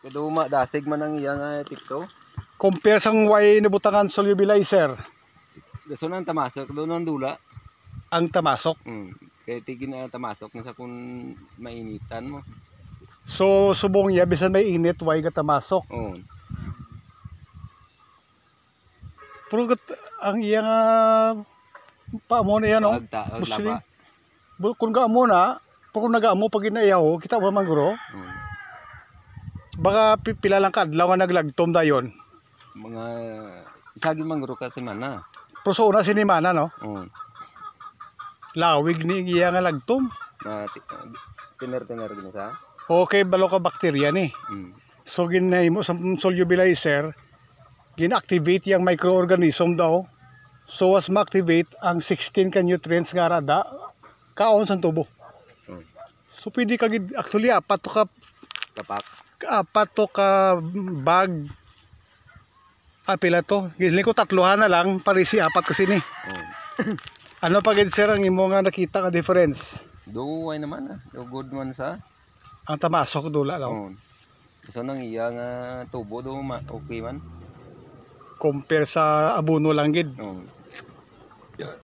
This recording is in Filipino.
Kaduma dasig man ang iya nga epekto. Compare sang way nabutangan solubilizer, Daso nang tamasok doon ang dula. ang tamasok. Kaya tigin na tamasok na sa kung mainitan mo. So subong niya bisan may init way ka tamasok. Oo. Pero ang iya nga paamo na yan, no? Taag Busli. laba. Kung gaamo na, pero kung nagaamo pag inayaw, kita ba man guro? Baka pila lang kadlaw nga naglagtom dayon. Mga isagi mangguro ka semana. Pero sa una sinimana, no? Oo. Lawig ni iya nga lagtom. Na tiner-tiner gini sa. Okay, balo ka bakterya ni. So ginahimo sa solubilizer, gina-activate yung microorganism daw. So as ma-activate ang 16 ka nutrients nga rada, kaon sa tubo. So pwede ka actually apat to ka bag. Pila to. Giling ko tatluhan na lang, parisi apat kasi ni. Ano pa gid sir ang imo nga nakita nga difference? Duway naman do good man sa. Ang tamasok dula law. So nang iya nga tubo do okay man. Compare sa abono lang gid.